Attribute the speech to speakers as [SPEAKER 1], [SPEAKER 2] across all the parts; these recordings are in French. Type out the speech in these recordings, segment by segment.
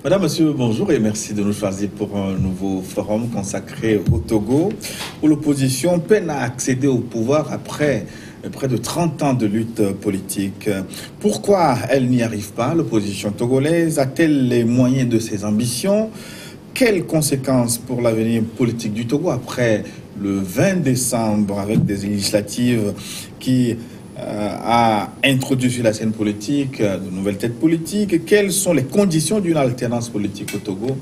[SPEAKER 1] Madame, monsieur, bonjour et merci de nous choisir pour un nouveau forum consacré au Togo, où l'opposition peine à accéder au pouvoir après près de 30 ans de lutte politique. Pourquoi elle n'y arrive pas? L'opposition togolaise a-t-elle les moyens de ses ambitions? Quelles conséquences pour l'avenir politique du Togo après le 20 décembre avec des législatives qui a introduit sur la scène politique de nouvelles têtes politiques? Quelles sont les conditions d'une alternance politique au Togo?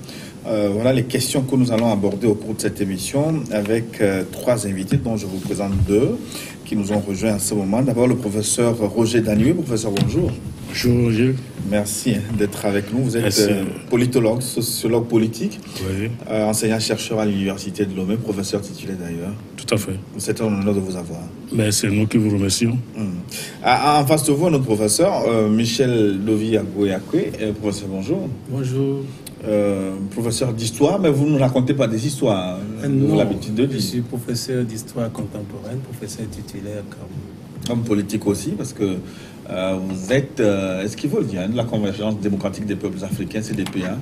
[SPEAKER 1] Voilà les questions que nous allons aborder au cours de cette émission avec trois invités dont je vous présente deux qui nous ont rejoints à ce moment. D'abord le professeur Roger Daniel. Professeur, bonjour.
[SPEAKER 2] Bonjour Roger.
[SPEAKER 1] Merci d'être avec nous. Vous êtes politologue, sociologue politique,
[SPEAKER 2] oui.
[SPEAKER 1] Enseignant-chercheur à l'Université de Lomé, professeur titulaire d'ailleurs.
[SPEAKER 2] Tout à fait.
[SPEAKER 1] C'est un honneur de vous avoir.
[SPEAKER 2] Mais c'est nous qui vous remercions.
[SPEAKER 1] En face de vous, notre professeur, Michel Lovi-Agoyakwe. Professeur, bonjour.
[SPEAKER 3] Bonjour.
[SPEAKER 1] Professeur d'histoire, mais vous ne racontez pas des histoires.
[SPEAKER 3] Non,
[SPEAKER 1] vous avez l'habitude de dire.
[SPEAKER 3] Je suis professeur d'histoire contemporaine, professeur titulaire
[SPEAKER 1] comme politique aussi, parce que vous êtes, est-ce qu'il faut le dire, de la Convergence démocratique des peuples africains, CDPA.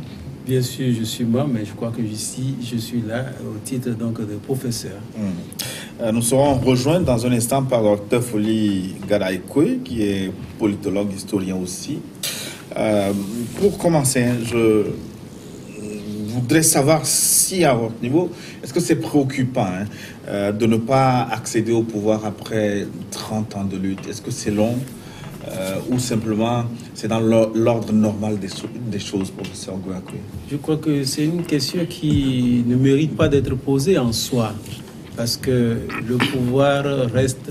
[SPEAKER 3] Bien sûr, je suis membre, mais je crois que je suis là au titre donc de professeur.
[SPEAKER 1] Nous serons rejoints dans un instant par Dr Foli Garaïkwe, qui est politologue, historien aussi. Pour commencer, je voudrais savoir si à votre niveau, est-ce que c'est préoccupant de ne pas accéder au pouvoir après 30 ans de lutte? Est-ce que c'est long ou simplement c'est dans l'ordre normal des choses, professeur Goyakwe?
[SPEAKER 3] Je crois que c'est une question qui ne mérite pas d'être posée en soi, parce que le pouvoir reste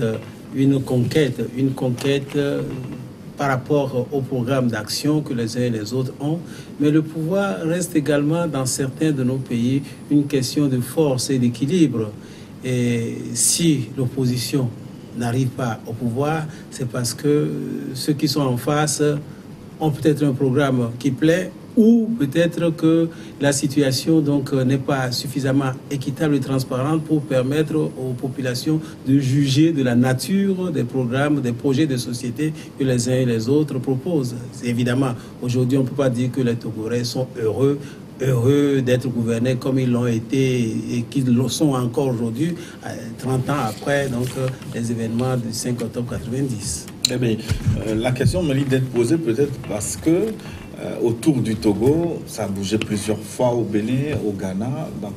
[SPEAKER 3] une conquête par rapport au programme d'action que les uns et les autres ont, mais le pouvoir reste également dans certains de nos pays une question de force et d'équilibre. Et si l'opposition n'arrive pas au pouvoir, c'est parce que ceux qui sont en face ont peut-être un programme qui plaît, ou peut-être que la situation donc n'est pas suffisamment équitable et transparente pour permettre aux populations de juger de la nature des programmes, des projets de société que les uns et les autres proposent. Évidemment, aujourd'hui, on ne peut pas dire que les Togolais sont heureux d'être gouvernés comme ils l'ont été et qu'ils le sont encore aujourd'hui, 30 ans après donc, les événements du 5 octobre 90.
[SPEAKER 1] Eh bien, la question mérite d'être posée peut-être parce que autour du Togo, ça a bougé plusieurs fois au Bénin, au Ghana, dans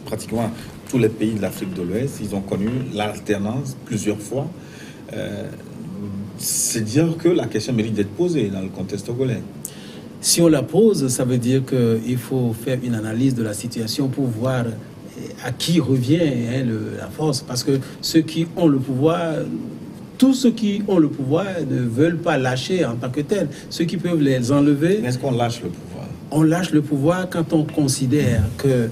[SPEAKER 1] pratiquement tous les pays de l'Afrique de l'Ouest. Ils ont connu l'alternance plusieurs fois. C'est dire que la question mérite d'être posée dans le contexte togolais.
[SPEAKER 3] Si on la pose, ça veut dire qu'il faut faire une analyse de la situation pour voir à qui revient la force. Parce que ceux qui ont le pouvoir... Tous ceux qui ont le pouvoir ne veulent pas lâcher en tant que tel. Ceux qui peuvent les enlever...
[SPEAKER 1] Est-ce qu'on lâche le pouvoir?
[SPEAKER 3] On lâche le pouvoir quand on considère que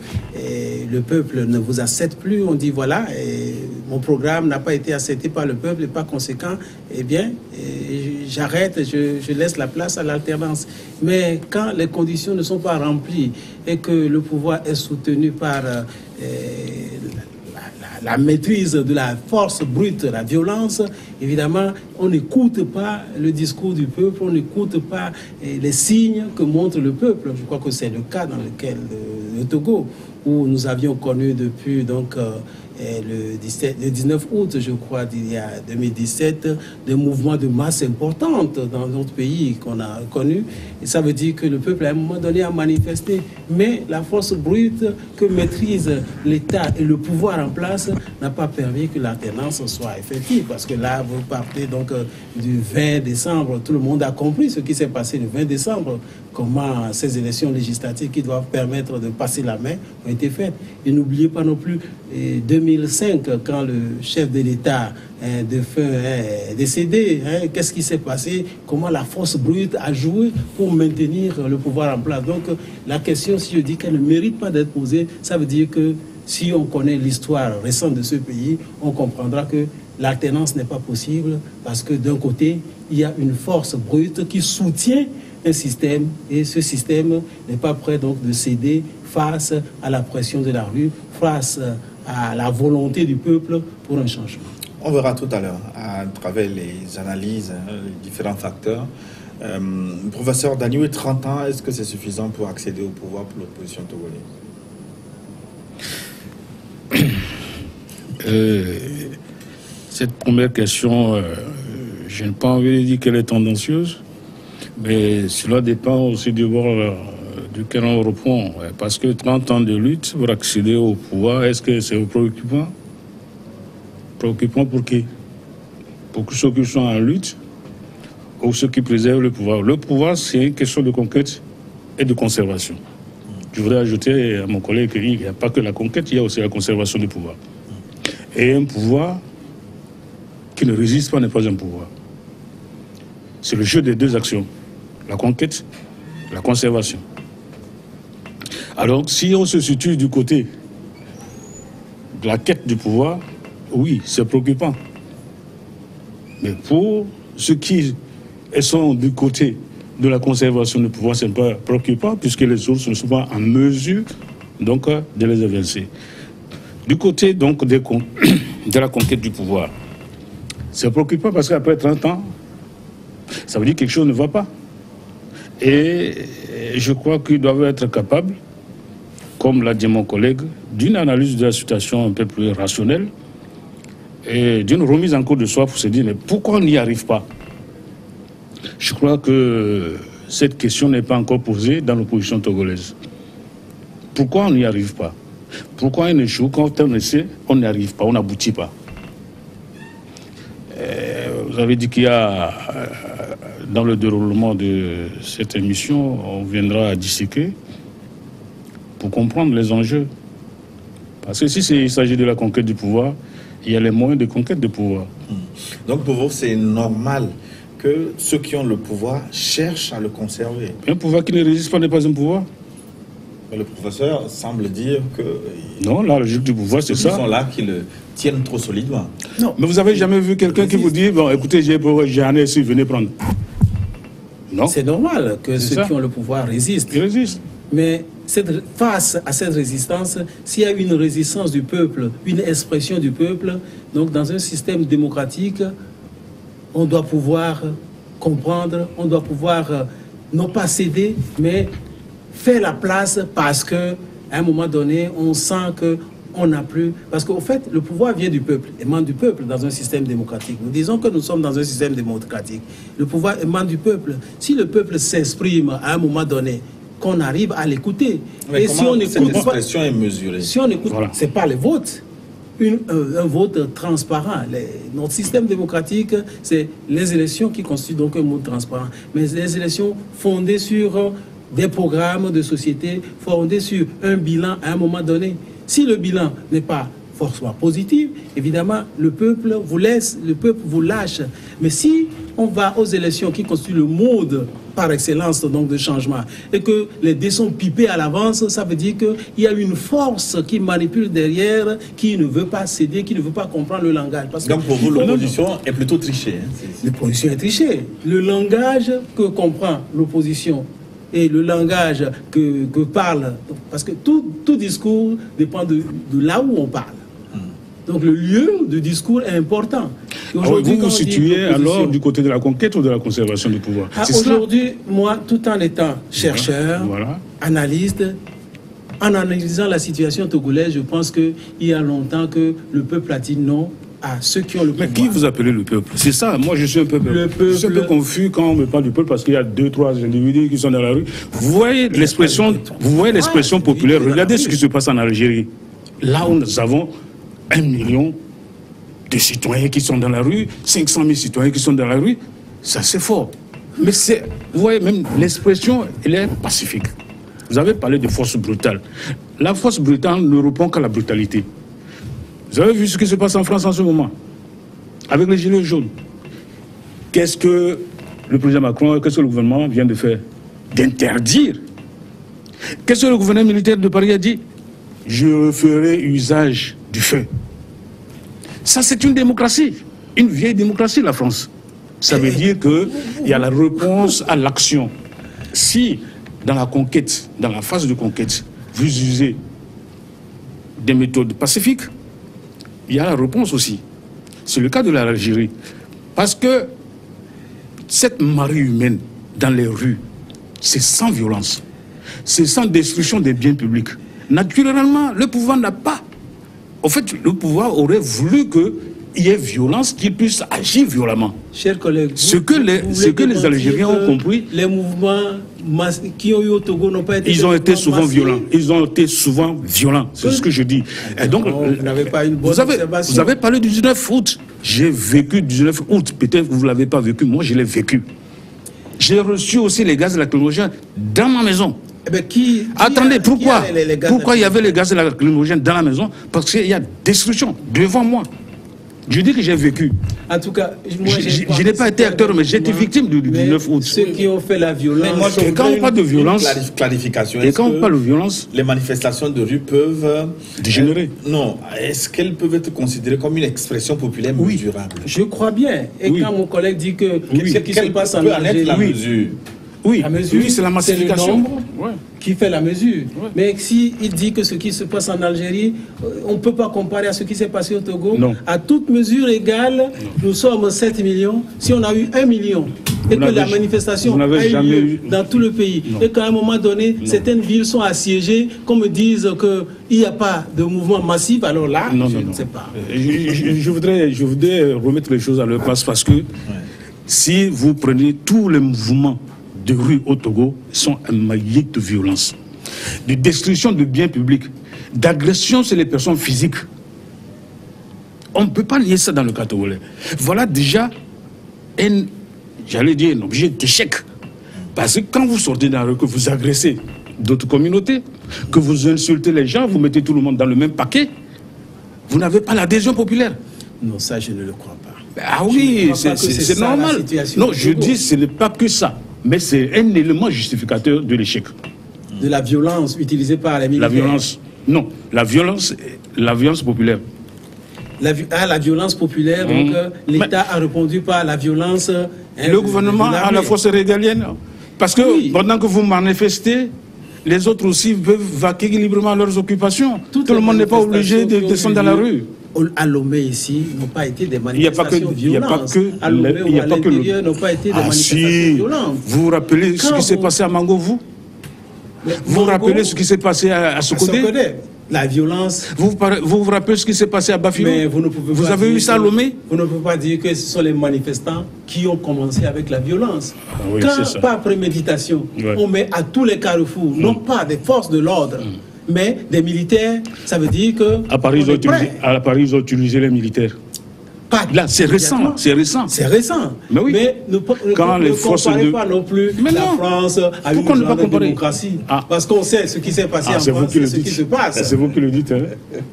[SPEAKER 3] le peuple ne vous accepte plus. On dit voilà, mon programme n'a pas été accepté par le peuple et par conséquent, eh bien, j'arrête, je laisse la place à l'alternance. Mais quand les conditions ne sont pas remplies et que le pouvoir est soutenu par... la maîtrise de la force brute, la violence, évidemment, on n'écoute pas le discours du peuple, on n'écoute pas les signes que montre le peuple. Je crois que c'est le cas dans lequel le Togo, où nous avions connu depuis donc le 19 août, je crois, d'il y a 2017, des mouvements de masse importantes dans notre pays qu'on a connus. Et ça veut dire que le peuple, à un moment donné, a manifesté. Mais la force brute que maîtrise l'État et le pouvoir en place n'a pas permis que l'alternance soit effective. Parce que là, vous partez donc du 20 décembre. Tout le monde a compris ce qui s'est passé le 20 décembre. Comment ces élections législatives qui doivent permettre de passer la main ont été faites. Et n'oubliez pas non plus 2005, quand le chef de l'État est décédé, qu'est-ce qui s'est passé? Comment la force brute a joué pour maintenir le pouvoir en place? Donc la question, si je dis qu'elle ne mérite pas d'être posée, ça veut dire que si on connaît l'histoire récente de ce pays, on comprendra que l'alternance n'est pas possible parce que d'un côté, il y a une force brute qui soutient un système et ce système n'est pas prêt donc de céder face à la pression de la rue, face à la volonté du peuple pour un changement.
[SPEAKER 1] On verra tout à l'heure à travers les analyses, les différents facteurs. Professeur Daniel, 30 ans, est-ce que c'est suffisant pour accéder au pouvoir pour l'opposition togolaise?
[SPEAKER 2] Cette première question, je n'ai pas envie de dire qu'elle est tendancieuse, mais cela dépend aussi du bord duquel on reprend. Parce que 30 ans de lutte pour accéder au pouvoir, est-ce que c'est préoccupant? Préoccupant pour qui? Pour ceux qui sont en lutte ou ceux qui préservent le pouvoir. Le pouvoir, c'est une question de conquête et de conservation. Je voudrais ajouter à mon collègue qu'il n'y a pas que la conquête, il y a aussi la conservation du pouvoir. Et un pouvoir qui ne résiste pas n'est pas un pouvoir. C'est le jeu des deux actions, la conquête, la conservation. Alors, si on se situe du côté de la quête du pouvoir, oui, c'est préoccupant. Mais pour ceux qui sont du côté de la conservation du pouvoir, ce n'est pas préoccupant puisque les autres ne sont pas en mesure donc, de les avancer. Du côté donc de la conquête du pouvoir, c'est préoccupant parce qu'après 30 ans, ça veut dire que quelque chose ne va pas. Et je crois qu'ils doivent être capables, comme l'a dit mon collègue, d'une analyse de la situation un peu plus rationnelle et d'une remise en cause de soi pour se dire mais pourquoi on n'y arrive pas? Je crois que cette question n'est pas encore posée dans l'opposition togolaise. Pourquoi on n'y arrive pas? Pourquoi on échoue? Quand on essaie, on n'y arrive pas, on n'aboutit pas. Vous avez dit qu'il y a, dans le déroulement de cette émission, on viendra disséquer pour comprendre les enjeux. Parce que si il s'agit de la conquête du pouvoir, il y a les moyens de conquête du pouvoir.
[SPEAKER 1] Donc pour vous, c'est normal que ceux qui ont le pouvoir cherchent à le conserver.
[SPEAKER 2] Un pouvoir qui ne résiste pas n'est pas un pouvoir.
[SPEAKER 1] Mais le professeur semble dire que...
[SPEAKER 2] Non, la logique du pouvoir, c'est ça.
[SPEAKER 1] Ils sont là qui le tiennent trop solidement.
[SPEAKER 2] Non, mais vous avez jamais vu quelqu'un qui vous dit, bon, écoutez, j'ai un ici, venez prendre. Non.
[SPEAKER 3] C'est normal que ceux qui ont le pouvoir résistent.
[SPEAKER 2] Ils résistent.
[SPEAKER 3] Mais face à cette résistance, s'il y a une résistance du peuple, une expression du peuple, donc dans un système démocratique, on doit pouvoir comprendre, on doit pouvoir non pas céder, mais faire la place parce qu'à un moment donné, on sent qu'on n'a plus... Parce qu'au fait, le pouvoir vient du peuple, émane du peuple dans un système démocratique. Nous disons que nous sommes dans un système démocratique. Le pouvoir émane du peuple. Si le peuple s'exprime à un moment donné, qu'on arrive à l'écouter.
[SPEAKER 1] Et si on écoute, cette expression est mesurée.
[SPEAKER 3] Si on écoute, voilà. C'est pas les votes. Un vote transparent. Notre système démocratique, c'est les élections qui constituent donc un mode transparent. Mais les élections fondées sur des programmes de société, fondées sur un bilan à un moment donné. Si le bilan n'est pas forcément positif, évidemment, le peuple vous laisse, le peuple vous lâche. Mais si on va aux élections qui constituent le mode par excellence donc de changement et que les dés sont pipés à l'avance, ça veut dire qu'il y a une force qui manipule derrière, qui ne veut pas céder, qui ne veut pas comprendre le langage. Parce
[SPEAKER 1] donc pour vous, l'opposition est plutôt trichée.
[SPEAKER 3] L'opposition est trichée. Le langage que comprend l'opposition et le langage que parle, parce que tout discours dépend de là où on parle. Donc le lieu du discours est important.
[SPEAKER 2] Vous vous situez alors du côté de la conquête ou de la conservation du pouvoir?
[SPEAKER 3] Aujourd'hui, moi, tout en étant chercheur, analyste, en analysant la situation togolaise, je pense qu'il y a longtemps que le peuple a dit non à ceux qui ont le pouvoir.
[SPEAKER 2] Mais qui vous appelez le peuple? C'est ça, moi je suis un peu je suis un peu confus quand on me parle du peuple parce qu'il y a 2-3 individus qui sont dans la rue. Vous voyez l'expression populaire, regardez ce qui se passe en Algérie. Là où nous avons 1 million de citoyens qui sont dans la rue, 500 000 citoyens qui sont dans la rue, ça c'est fort. Mais vous voyez, même l'expression, elle est pacifique. Vous avez parlé de force brutale. La force brutale ne répond qu'à la brutalité. Vous avez vu ce qui se passe en France en ce moment, avec les gilets jaunes. Qu'est-ce que le président Macron, qu'est-ce que le gouvernement vient de faire? D'interdire. Qu'est-ce que le gouverneur militaire de Paris a dit? Je ferai usage du feu. Ça, c'est une démocratie, une vieille démocratie, la France. Ça veut dire qu'il y a la réponse à l'action. Si, dans la conquête, dans la phase de conquête, vous usez des méthodes pacifiques, il y a la réponse aussi. C'est le cas de l'Algérie. Parce que cette marée humaine dans les rues, c'est sans violence, c'est sans destruction des biens publics. Naturellement, le pouvoir n'a pas. En fait, le pouvoir aurait voulu qu'il y ait violence, qu'il puisse agir violemment.
[SPEAKER 3] Chers collègues,
[SPEAKER 2] ce que les Algériens ont compris,
[SPEAKER 3] les mouvements qui ont eu au Togo n'ont pas été.
[SPEAKER 2] Ils ont été souvent violents. Ils ont été souvent violents. C'est ce que je dis. Et donc,
[SPEAKER 3] vous n'avez pas une bonne observation.
[SPEAKER 2] Vous avez parlé du 19 août. J'ai vécu le 19 août. Peut-être que vous ne l'avez pas vécu. Moi, je l'ai vécu. J'ai reçu aussi les gaz lacrymogènes dans ma maison.
[SPEAKER 3] Eh bien,
[SPEAKER 2] attendez, pourquoi il y avait les gaz lacrymogènes dans la maison? Parce qu'il y a destruction devant moi. Je dis que j'ai vécu.
[SPEAKER 3] En tout cas, moi,
[SPEAKER 2] je n'ai pas été acteur, mais j'ai été victime du 19 août.
[SPEAKER 3] Ceux qui ont fait la violence.
[SPEAKER 2] Et quand on parle de violence,
[SPEAKER 1] clarification.
[SPEAKER 2] Et quand on parle de violence,
[SPEAKER 1] les manifestations de rue peuvent
[SPEAKER 2] dégénérer.
[SPEAKER 1] Non. Est-ce qu'elles peuvent être considérées comme une expression populaire mesurable?
[SPEAKER 3] Je crois bien. Et quand mon collègue dit que ce qui se passe en Algérie,
[SPEAKER 2] oui, c'est la massification.
[SPEAKER 3] Le nombre qui fait la mesure. Mais s'il dit que ce qui se passe en Algérie, on ne peut pas comparer à ce qui s'est passé au Togo.
[SPEAKER 2] Non.
[SPEAKER 3] À toute mesure égale, nous sommes 7 millions. Si on a eu 1 million et que la manifestation a eu lieu dans tout le pays, et qu'à un moment donné, certaines villes sont assiégées, qu'on me dise qu'il n'y a pas de mouvement massif, alors là, je ne sais pas.
[SPEAKER 2] Je voudrais remettre les choses à leur place parce que si vous prenez tous les mouvements de rue au Togo, sont émaillés de violence, de destruction de biens publics, d'agression sur les personnes physiques. On ne peut pas nier ça dans le cas togolais. Voilà déjà un objet d'échec. Parce que quand vous sortez dans la rue, que vous agressez d'autres communautés, que vous insultez les gens, vous mettez tout le monde dans le même paquet, vous n'avez pas l'adhésion populaire.
[SPEAKER 3] Non, ça je ne le crois pas.
[SPEAKER 2] Ah oui, c'est normal. Non, je dis ce n'est pas que ça. Mais c'est un élément justificateur de l'échec.
[SPEAKER 3] De la violence utilisée par les militaires.
[SPEAKER 2] La violence, non. La violence populaire.
[SPEAKER 3] La violence populaire, donc l'État a répondu par la violence.
[SPEAKER 2] Le gouvernement a la force régalienne. Parce que pendant que vous manifestez, les autres aussi peuvent vaquer librement leurs occupations. Tout le monde n'est pas obligé de descendre dans la rue.
[SPEAKER 3] À Lomé ici n'ont pas été des manifestations violentes. À Lomé ou à l'intérieur n'ont pas été des manifestations violentes.
[SPEAKER 2] Vous vous rappelez ce qui s'est passé à Mango, vous vous rappelez ce qui s'est passé à Sokodé?
[SPEAKER 3] La violence.
[SPEAKER 2] Vous vous rappelez ce qui s'est passé à Bafilo?
[SPEAKER 3] Mais vous
[SPEAKER 2] avez eu ça à Lomé?
[SPEAKER 3] Vous ne pouvez pas dire que ce sont les manifestants qui ont commencé avec la violence.
[SPEAKER 2] Oui,
[SPEAKER 3] quand, par préméditation, on met à tous les carrefours, non pas des forces de l'ordre, mais des militaires, ça veut dire que...
[SPEAKER 2] À Paris, ils ont utilisé les militaires. Là, c'est récent. C'est récent.
[SPEAKER 3] C'est récent.
[SPEAKER 2] Mais oui.
[SPEAKER 3] Mais ne comparez pas non plus la France à une grande démocratie. Parce qu'on sait ce qui s'est passé en France, ce qui se passe.
[SPEAKER 2] C'est vous qui le dites.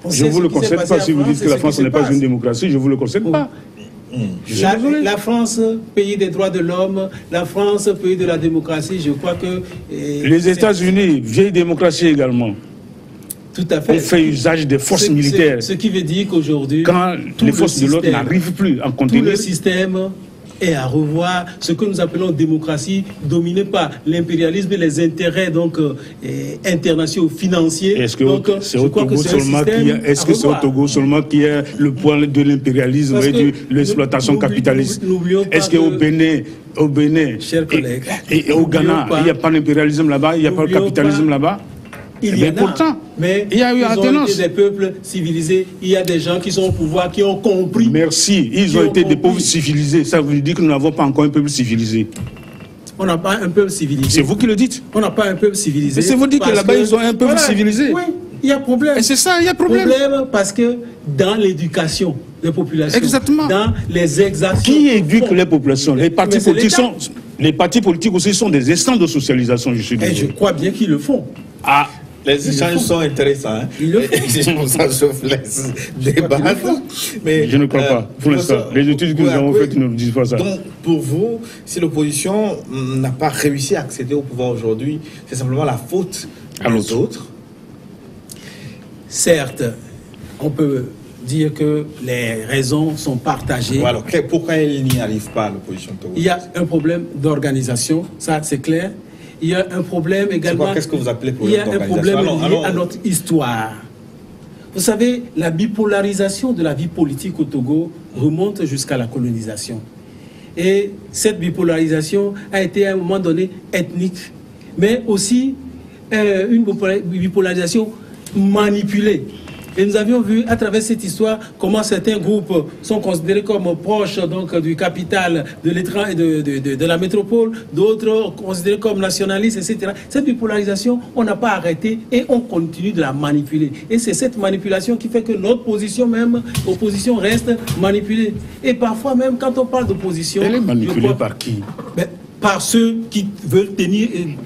[SPEAKER 2] Je ne vous le concède pas si vous dites que la France n'est pas une démocratie. Je ne vous le concède pas.
[SPEAKER 3] La France, pays des droits de l'homme, la France, pays de la démocratie, je crois que...
[SPEAKER 2] Les États-Unis, vieille démocratie également.
[SPEAKER 3] Tout à fait.
[SPEAKER 2] On fait usage des forces militaires.
[SPEAKER 3] Ce qui veut dire qu'aujourd'hui,
[SPEAKER 2] quand les forces de l'ordre n'arrivent plus à contenir...
[SPEAKER 3] Tout le système est à revoir. Ce que nous appelons démocratie, dominée par l'impérialisme et les intérêts donc, internationaux financiers.
[SPEAKER 2] Est-ce que c'est au Togo seulement qu'il y a le point de l'impérialisme et de l'exploitation capitaliste? Est-ce qu'au Bénin,
[SPEAKER 3] chers collègues,
[SPEAKER 2] et au Ghana, il n'y a pas l'impérialisme là-bas, il n'y a pas le capitalisme là-bas?
[SPEAKER 3] Il y en a,
[SPEAKER 2] pourtant,
[SPEAKER 3] mais
[SPEAKER 2] il y a eu
[SPEAKER 3] ont été des peuples civilisés. Il y a des gens qui sont au pouvoir, qui ont compris.
[SPEAKER 2] Merci. Ils ont été des peuples civilisés. Ça veut dire que nous n'avons pas encore un peuple civilisé.
[SPEAKER 3] On n'a pas un peuple civilisé.
[SPEAKER 2] C'est vous qui le dites.
[SPEAKER 3] On n'a pas un peuple civilisé.
[SPEAKER 2] Mais c'est vous dites que là-bas, ils ont un peuple civilisé.
[SPEAKER 3] Oui, il y a problème.
[SPEAKER 2] Et c'est ça, il y a problème.
[SPEAKER 3] Parce que dans l'éducation des populations,
[SPEAKER 2] exactement,
[SPEAKER 3] dans les exactions...
[SPEAKER 2] Qui éduque les populations? Les partis politiques les partis politiques aussi sont des instances de socialisation, je suis désolé.
[SPEAKER 3] Et je crois bien qu'ils le font.
[SPEAKER 1] Ah, les échanges sont intéressants. Hein? C'est pour ça que je laisse débattre. Mais
[SPEAKER 2] je ne crois pas. Pour l'instant, les études que nous avons faites ne nous disent pas ça.
[SPEAKER 1] Donc, pour vous, si l'opposition n'a pas réussi à accéder au pouvoir aujourd'hui, c'est simplement la faute aux autres?
[SPEAKER 3] Certes, on peut dire que les raisons sont partagées.
[SPEAKER 1] Alors, pourquoi elle n'y arrive pas, l'opposition togolaise?
[SPEAKER 3] Il y a un problème d'organisation, ça c'est clair. Il y a un problème également...
[SPEAKER 1] Qu'est-ce que vous appelez problème d'organisation?
[SPEAKER 3] Il y a un problème lié à notre histoire. Vous savez, la bipolarisation de la vie politique au Togo remonte jusqu'à la colonisation. Et cette bipolarisation a été à un moment donné ethnique, mais aussi une bipolarisation manipulée. Et nous avions vu à travers cette histoire comment certains groupes sont considérés comme proches donc, du capital, de l'étranger, de la métropole, d'autres considérés comme nationalistes, etc. Cette bipolarisation, on n'a pas arrêté et on continue de la manipuler. Et c'est cette manipulation qui fait que notre position même, opposition, reste manipulée. Et parfois même, quand on parle d'opposition...
[SPEAKER 2] Elle est manipulée par qui?
[SPEAKER 3] Par ceux qui veulent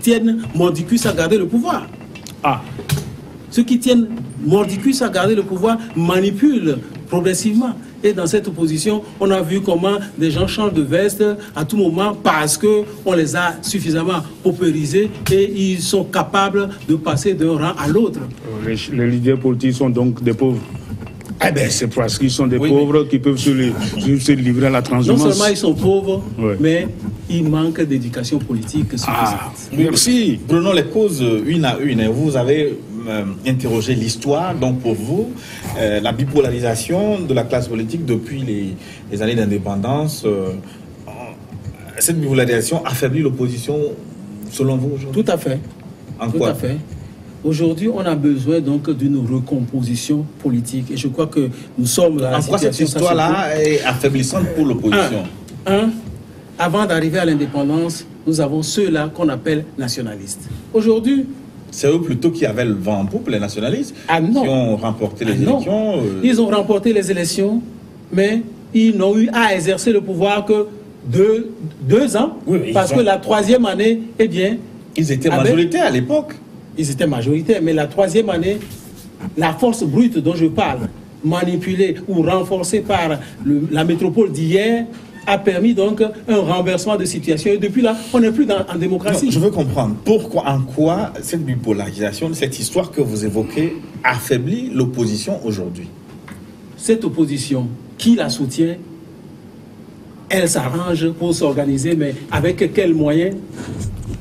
[SPEAKER 3] tiennent mordicus à garder le pouvoir.
[SPEAKER 2] Ah.
[SPEAKER 3] Ceux qui tiennent mordicus à garder le pouvoir manipulent progressivement. Et dans cette opposition, on a vu comment des gens changent de veste à tout moment parce qu'on les a suffisamment paupérisés et ils sont capables de passer d'un rang à l'autre.
[SPEAKER 2] Les leaders politiques sont donc des pauvres. Eh bien, c'est parce qu'ils sont des pauvres qui peuvent se livrer à la transhumance.
[SPEAKER 3] Non seulement ils sont pauvres, mais ils manquent d'éducation politique suffisante.
[SPEAKER 1] Ah, merci. Prenons les causes une à une. Vous avez interrogé l'histoire, donc pour vous, la bipolarisation de la classe politique depuis les années d'indépendance, cette bipolarisation affaiblit l'opposition, selon vous, aujourd'hui?
[SPEAKER 3] Tout à fait.
[SPEAKER 1] En quoi?
[SPEAKER 3] Tout à fait. Aujourd'hui, on a besoin donc d'une recomposition politique. Et je crois que nous sommes dans la situation...
[SPEAKER 1] En quoi cette histoire-là est affaiblissante pour l'opposition?
[SPEAKER 3] Avant d'arriver à l'indépendance, nous avons ceux-là qu'on appelle nationalistes. Aujourd'hui...
[SPEAKER 1] C'est eux plutôt qui avaient le vent en poupe, les nationalistes, qui ont remporté les élections.
[SPEAKER 3] Ils ont remporté les élections, mais ils n'ont eu à exercer le pouvoir que deux ans, parce que la troisième année, eh bien...
[SPEAKER 1] Ils étaient majoritaires à l'époque.
[SPEAKER 3] Ils étaient majoritaires, mais la troisième année, la force brute dont je parle, manipulée ou renforcée par la métropole d'hier, a permis donc un renversement de situation. Et depuis là, on n'est plus en démocratie.
[SPEAKER 1] Non, je veux comprendre pourquoi, en quoi cette bipolarisation, cette histoire que vous évoquez, affaiblit l'opposition aujourd'hui.
[SPEAKER 3] Cette opposition, qui la soutient, elle s'arrange pour s'organiser, mais avec quels moyens?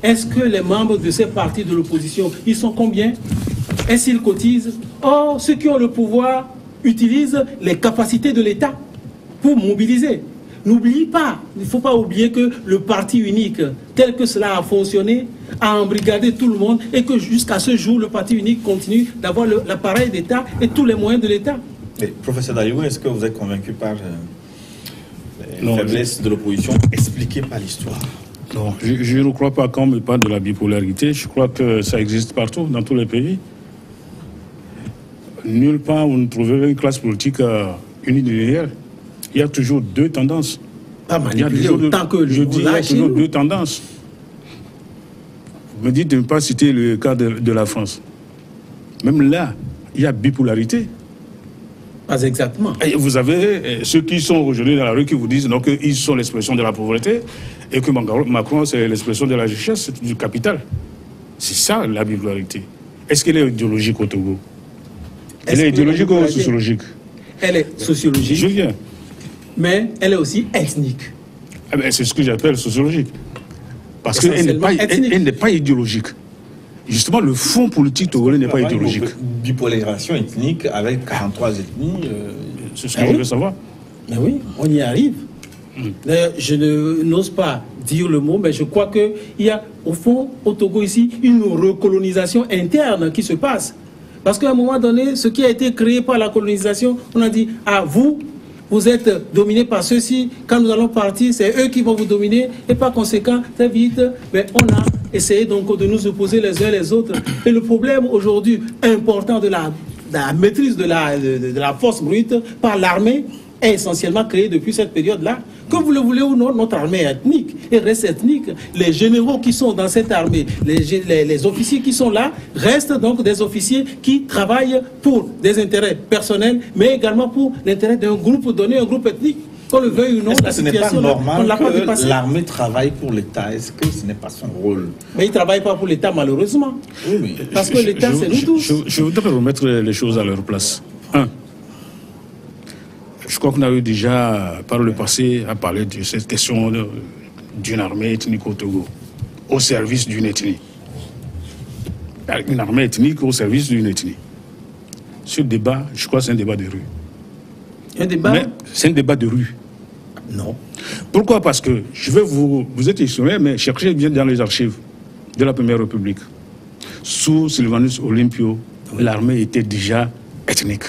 [SPEAKER 3] Est-ce que les membres de ces partis de l'opposition, ils sont combien? Est-ce qu'ils cotisent? Or, ceux qui ont le pouvoir utilisent les capacités de l'État pour mobiliser. N'oubliez pas, il ne faut pas oublier que le parti unique, tel que cela a fonctionné, a embrigadé tout le monde et que jusqu'à ce jour, le parti unique continue d'avoir l'appareil d'État et tous les moyens de l'État.
[SPEAKER 1] Professeur Daliou, est-ce que vous êtes convaincu par les faiblesses de l'opposition expliquées par l'histoire?
[SPEAKER 2] Non, je ne crois pas qu'on me parle de la bipolarité. Je crois que ça existe partout, dans tous les pays. Nulle part où vous ne trouvez une classe politique unilinéaire. Il y a toujours deux tendances.
[SPEAKER 3] Pas manipulé autant que
[SPEAKER 2] je dis, il y a toujours deux tendances. Vous me dites de ne pas citer le cas de la France. Même là, il y a bipolarité.
[SPEAKER 3] Pas exactement.
[SPEAKER 2] Et vous avez ceux qui sont aujourd'hui dans la rue qui vous disent qu'ils sont l'expression de la pauvreté et que Macron, c'est l'expression de la richesse, du capital. C'est ça la bipolarité. Est-ce qu'elle est idéologique au Togo? Elle est idéologique ou sociologique?
[SPEAKER 3] Elle est sociologique.
[SPEAKER 2] Je viens.
[SPEAKER 3] Mais elle est aussi ethnique.
[SPEAKER 2] Ah ben, c'est ce que j'appelle sociologique. Parce qu'elle n'est pas idéologique. Justement, le fond politique togolais n'est pas idéologique.
[SPEAKER 1] Bipolarisation ethnique avec 43 ethnies.
[SPEAKER 2] C'est ce que je veux savoir.
[SPEAKER 3] Mais oui, on y arrive. D'ailleurs, je n'ose pas dire le mot, mais je crois qu'il y a, au fond, au Togo ici, une recolonisation interne qui se passe. Parce qu'à un moment donné, ce qui a été créé par la colonisation, on a dit, ah, vous êtes dominés par ceux-ci, quand nous allons partir, c'est eux qui vont vous dominer, et par conséquent, très vite, mais on a essayé donc de nous opposer les uns les autres. Et le problème aujourd'hui important de la maîtrise de la force brute par l'armée est essentiellement créé depuis cette période-là. Que vous le voulez ou non, notre armée est ethnique et reste ethnique. Les généraux qui sont dans cette armée, les officiers qui sont là, restent donc des officiers qui travaillent pour des intérêts personnels, mais également pour l'intérêt d'un groupe donné, un groupe ethnique. Qu'on le veuille ou non,
[SPEAKER 1] la situation, ce n'est pas normal que l'armée travaille pour l'État? Est-ce que ce n'est pas son rôle?
[SPEAKER 3] Mais il ne travaille pas pour l'État, malheureusement.
[SPEAKER 1] Oui, mais
[SPEAKER 3] parce que l'État, c'est nous tous.
[SPEAKER 2] Je voudrais remettre les choses à leur place. Je crois qu'on a eu déjà, par le passé, à parler de cette question d'une armée ethnique au Togo, au service d'une ethnie. Une armée ethnique au service d'une ethnie. Ce débat, je crois que c'est un débat de rue.
[SPEAKER 3] Un débat?
[SPEAKER 2] Mais c'est un débat de rue.
[SPEAKER 3] Non.
[SPEAKER 2] Pourquoi? Parce que je vais vous êtes historien, mais cherchez bien dans les archives de la Première République. Sous Sylvanus Olympio, l'armée était déjà ethnique.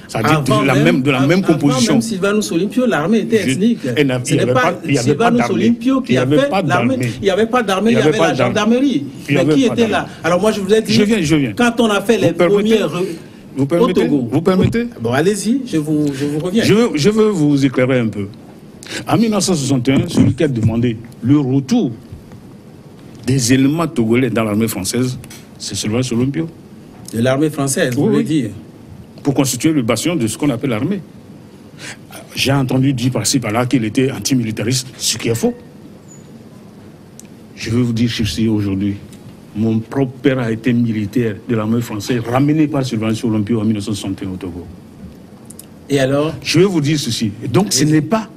[SPEAKER 2] C'est-à-dire de la même composition.
[SPEAKER 3] Même Sylvanus Olympio, l'armée était ethnique. Ce n'est pas Sylvanus Olympio qui a fait l'armée. Il n'y avait pas d'armée, il y avait la gendarmerie. Mais qui était là? Alors moi, je vous ai dit,
[SPEAKER 2] je viens.
[SPEAKER 3] Quand on a fait les premières...
[SPEAKER 2] Vous permettez?
[SPEAKER 3] Bon, allez-y, je vous reviens.
[SPEAKER 2] Je veux vous éclairer un peu. En 1961, celui qui a demandé le retour des éléments togolais dans l'armée française, c'est Sylvanus Olympio.
[SPEAKER 3] De l'armée française, vous voulez dire?
[SPEAKER 2] Pour constituer le bastion de ce qu'on appelle l'armée. J'ai entendu dire par-ci par-là qu'il était antimilitariste, ce qui est faux. Je veux vous dire ceci aujourd'hui. Mon propre père a été militaire de l'armée française, ramené par Sylvanus Olympio en 1961 au Togo.
[SPEAKER 3] Et alors?
[SPEAKER 2] Je vais vous dire ceci. Et donc ce n'est pas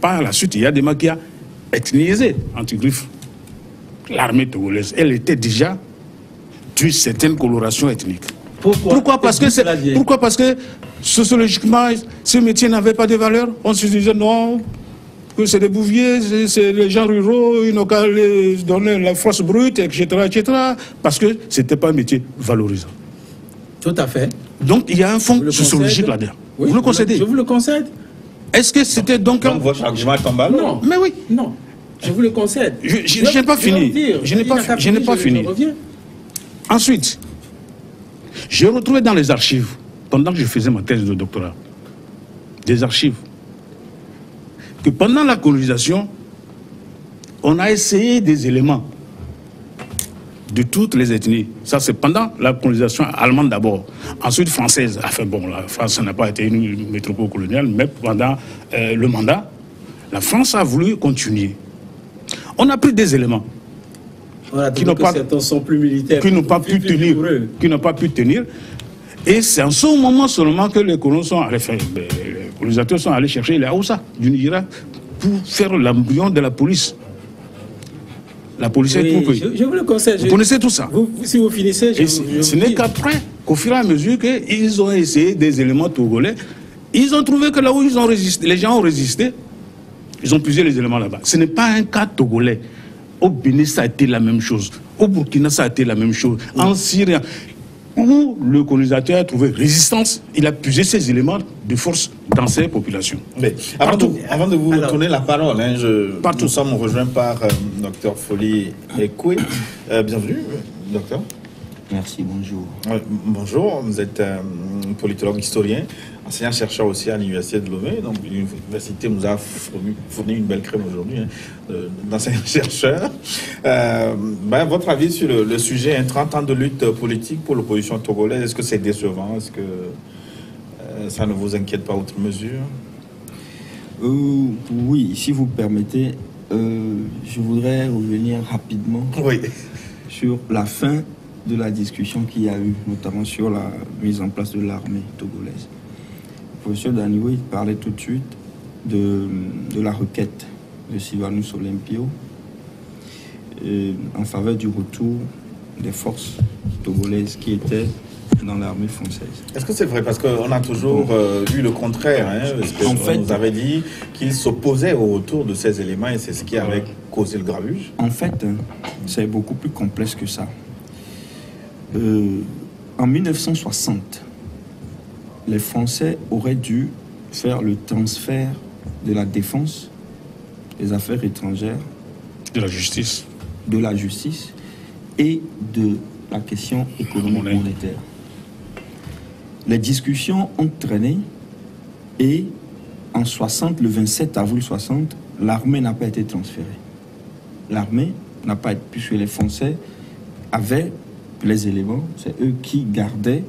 [SPEAKER 2] à la suite, il y a des gens qui ont ethnisé Antigriffe. L'armée togolaise, elle était déjà d'une certaine coloration ethnique. Pourquoi? Parce que sociologiquement, ce métier n'avait pas de valeur. On se disait non, que c'est des bouviers, c'est les gens ruraux, ils n'ont qu'à les donner la force brute, etc., etc. Parce que ce n'était pas un métier valorisant.
[SPEAKER 3] Tout à fait.
[SPEAKER 2] Donc il y a un fond sociologique là-dedans.
[SPEAKER 3] Oui,
[SPEAKER 2] vous le concédez?
[SPEAKER 3] Je vous le concède.
[SPEAKER 2] Est-ce que c'était donc
[SPEAKER 1] votre argument tombe à l'eau?
[SPEAKER 3] Non.
[SPEAKER 2] Mais oui.
[SPEAKER 3] Non. Je vous le concède.
[SPEAKER 2] Je n'ai pas fini. Je n'ai pas fini. Ensuite, j'ai retrouvé dans les archives, pendant que je faisais ma thèse de doctorat, des archives, que pendant la colonisation, on a essayé des éléments de toutes les ethnies. Ça, c'est pendant la colonisation allemande d'abord, ensuite française. Enfin bon, la France n'a pas été une métropole coloniale, mais pendant le mandat, la France a voulu continuer. On a pris des éléments qui n'ont pas,
[SPEAKER 3] sont plus militaires,
[SPEAKER 2] qui n'ont pas pu tenir, et c'est en ce moment seulement que les colons sont allés faire, les colonisateurs sont allés chercher les Haoussa du Nigeria pour faire l'embryon de la police. La police est troupée.
[SPEAKER 3] Je vous le conseille.
[SPEAKER 2] Vous connaissez tout ça.
[SPEAKER 3] Si vous finissez,
[SPEAKER 2] ce n'est qu'après qu'au fur et à mesure qu'ils ont essayé des éléments togolais, ils ont trouvé que là où ils ont résisté, les gens ont résisté, ils ont puisé les éléments là-bas. Ce n'est pas un cas togolais. Au Bénin, ça a été la même chose. Au Burkina, ça a été la même chose. En Syrie, où le colonisateur a trouvé résistance, il a puisé ces éléments de force dans ces populations.
[SPEAKER 1] Mais avant de vous tourner la parole, nous sommes rejoints par Dr Folly Ekwe. Bienvenue, docteur.
[SPEAKER 4] Merci, bonjour.
[SPEAKER 1] Bonjour, vous êtes politologue historien, enseignant-chercheur aussi à l'Université de Lomé. Donc l'université nous a fourni une belle crème aujourd'hui d'enseignant-chercheur. Votre avis sur le sujet, 30 ans de lutte politique pour l'opposition togolaise, est-ce que c'est décevant? Est-ce que ça ne vous inquiète pas outre mesure?
[SPEAKER 4] Oui, si vous permettez, je voudrais revenir rapidement sur la fin de la discussion qu'il y a eu, notamment sur la mise en place de l'armée togolaise. Le professeur Danioué parlait tout de suite de la requête de Sylvanus Olympio en faveur du retour des forces togolaises qui étaient dans l'armée française.
[SPEAKER 1] Est-ce que c'est vrai? Parce qu'on a toujours vu le contraire. Parce que on nous avait dit qu'il s'opposait au retour de ces éléments et c'est ce qui avait causé le grabuge.
[SPEAKER 4] En fait, c'est beaucoup plus complexe que ça. En 1960, les Français auraient dû faire le transfert de la défense, des affaires étrangères,
[SPEAKER 2] de la justice
[SPEAKER 4] et de la question économique monétaire. Les discussions ont traîné et en 60, le 27 avril 60, l'armée n'a pas été transférée. L'armée n'a pas été, puisque les Français avaient les éléments, c'est eux qui gardaient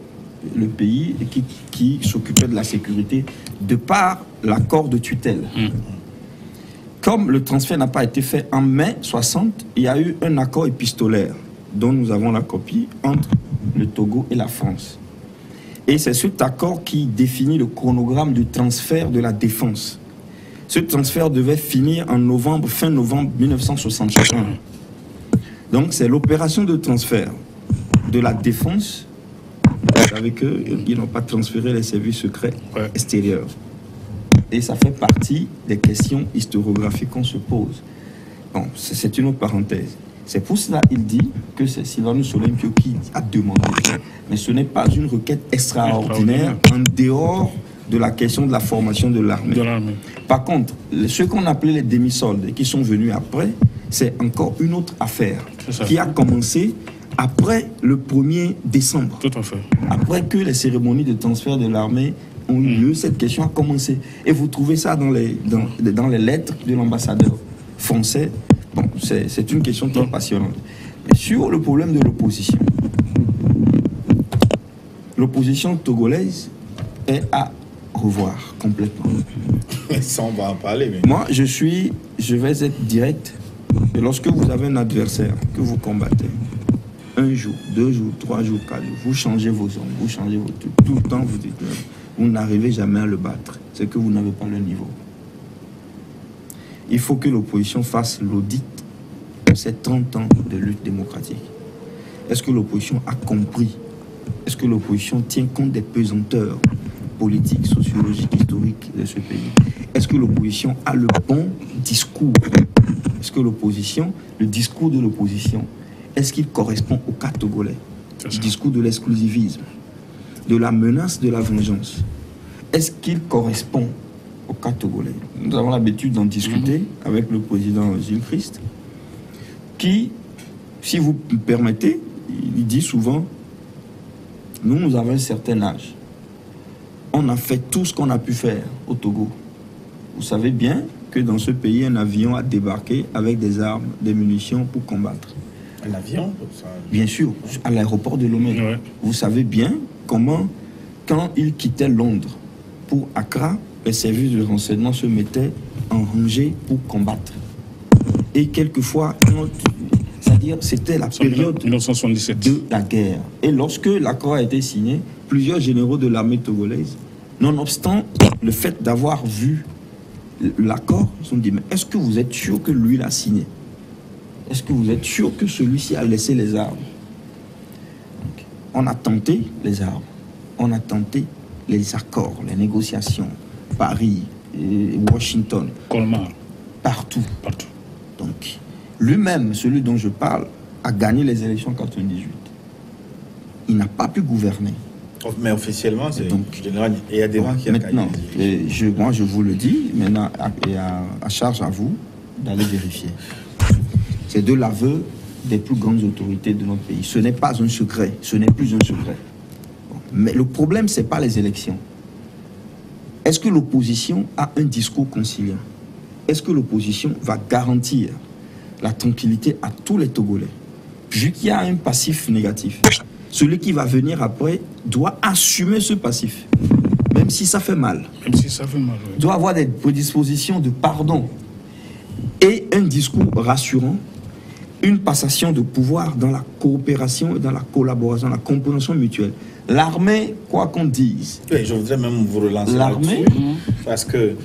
[SPEAKER 4] le pays et qui s'occupaient de la sécurité de par l'accord de tutelle. Comme le transfert n'a pas été fait en mai 60, il y a eu un accord épistolaire dont nous avons la copie entre le Togo et la France. Et c'est cet accord qui définit le chronogramme du transfert de la défense. Ce transfert devait finir en novembre, fin novembre 1961. Donc c'est l'opération de transfert de la défense, avec eux, ils n'ont pas transféré les services secrets extérieurs. et ça fait partie des questions historiographiques qu'on se pose. Bon, c'est une autre parenthèse. C'est pour cela qu'il dit que c'est Sylvanus Olympio qui a demandé. Mais ce n'est pas une requête extraordinaire en dehors de la question de la formation de l'armée. Par contre, ceux qu'on appelait les demi-soldes et qui sont venus après, c'est encore une autre affaire qui a commencé après le 1er décembre.
[SPEAKER 2] Tout à fait.
[SPEAKER 4] Après que les cérémonies de transfert de l'armée ont eu lieu, cette question a commencé. Et vous trouvez ça dans les lettres de l'ambassadeur français. Bon, c'est une question très passionnante. Mais sur le problème de l'opposition togolaise est à revoir complètement.
[SPEAKER 1] Ça, on va en parler. Mais...
[SPEAKER 4] Moi, je vais être direct. Et lorsque vous avez un adversaire que vous combattez, 1 jour, 2 jours, 3 jours, 4 jours, vous changez vos hommes, vous changez vos trucs. Tout le temps, vous dites que vous n'arrivez jamais à le battre. C'est que vous n'avez pas le niveau. Il faut que l'opposition fasse l'audit de ces 30 ans de lutte démocratique. Est-ce que l'opposition a compris? Est-ce que l'opposition tient compte des pesanteurs politiques, sociologiques, historiques de ce pays? Est-ce que l'opposition a le bon discours? Est-ce que le discours de l'opposition, est-ce qu'il correspond au cas togolais? Le discours de l'exclusivisme, de la menace de la vengeance. Est-ce qu'il correspond au cas togolais? Nous avons l'habitude d'en discuter avec le président Gilles Christ, qui, si vous me permettez, il dit souvent, nous avons un certain âge. On a fait tout ce qu'on a pu faire au Togo. Vous savez bien que dans ce pays, un avion a débarqué avec des armes, des munitions pour combattre.
[SPEAKER 1] Un avion ça...
[SPEAKER 4] Bien sûr, à l'aéroport de Lomé. Ouais. Vous savez bien comment, quand il quittait Londres pour Accra, les services de renseignement se mettaient en rangée pour combattre. Et quelquefois, c'est-à-dire c'était la période
[SPEAKER 2] 1977
[SPEAKER 4] de la guerre. Et lorsque l'accord a été signé, plusieurs généraux de l'armée togolaise, nonobstant le fait d'avoir vu l'accord, se sont dit, mais est-ce que vous êtes sûr que lui l'a signé? Est-ce que vous êtes sûr que celui-ci a laissé les armes? Donc, on a tenté les armes, on a tenté les accords, les négociations, Paris, Washington,
[SPEAKER 2] Colmar,
[SPEAKER 4] partout. Donc, lui-même, celui dont je parle, a gagné les élections en 1998. Il n'a pas pu gouverner.
[SPEAKER 1] Mais officiellement, c'est général. Et il y a des gens qui ont gagné.
[SPEAKER 4] Moi, je vous le dis, maintenant, à charge à vous d'aller vérifier. C'est de l'aveu des plus grandes autorités de notre pays. Ce n'est pas un secret. Ce n'est plus un secret. Mais le problème, ce n'est pas les élections. Est-ce que l'opposition a un discours conciliant? Est-ce que l'opposition va garantir la tranquillité à tous les Togolais? Vu qu'il y a un passif négatif, celui qui va venir après doit assumer ce passif, même si ça fait mal.
[SPEAKER 2] Même si ça fait mal, oui.
[SPEAKER 4] Doit avoir des prédispositions de pardon et un discours rassurant, une passation de pouvoir dans la coopération et dans la collaboration, la compréhension mutuelle. L'armée, quoi qu'on dise...
[SPEAKER 1] Oui, je voudrais même vous relancer
[SPEAKER 4] l'armée,
[SPEAKER 1] parce que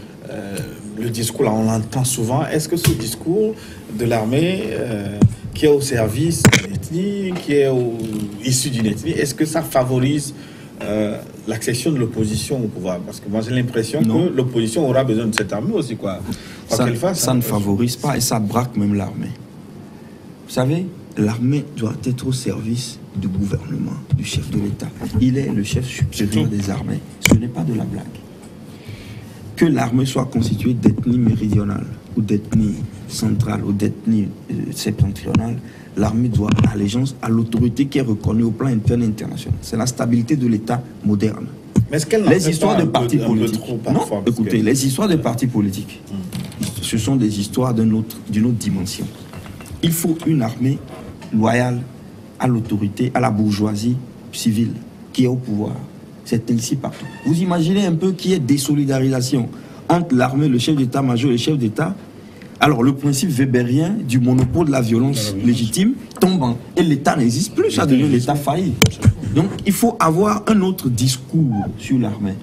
[SPEAKER 1] le discours, là, on l'entend souvent. Est-ce que ce discours de l'armée qui est au service d'une ethnie, qui est issu d'une ethnie, est-ce que ça favorise l'accession de l'opposition au pouvoir? Parce que moi, j'ai l'impression que l'opposition aura besoin de cette armée aussi, quoi.
[SPEAKER 4] Ça ne favorise pas et ça braque même l'armée. Vous savez, l'armée doit être au service du gouvernement, du chef de l'État. Il est le chef supérieur des armées. Ce n'est pas de la blague. Que l'armée soit constituée d'ethnie méridionale ou d'ethnie centrale ou d'ethnie septentrionale, l'armée doit allégeance à l'autorité qui est reconnue au plan interne et international. C'est la stabilité de l'État moderne.
[SPEAKER 1] Mais
[SPEAKER 4] les histoires de partis politiques, écoutez, les histoires de partis politiques, ce sont des histoires d'une autre dimension. Il faut une armée loyale à l'autorité, à la bourgeoisie civile qui est au pouvoir. C'est ainsi partout. Vous imaginez un peu qu'il y ait désolidarisation entre l'armée, le chef d'état-major et le chef d'État. Alors le principe weberien du monopole de la violence légitime tombe et l'État n'existe plus, ça devient l'État failli. Donc il faut avoir un autre discours sur l'armée.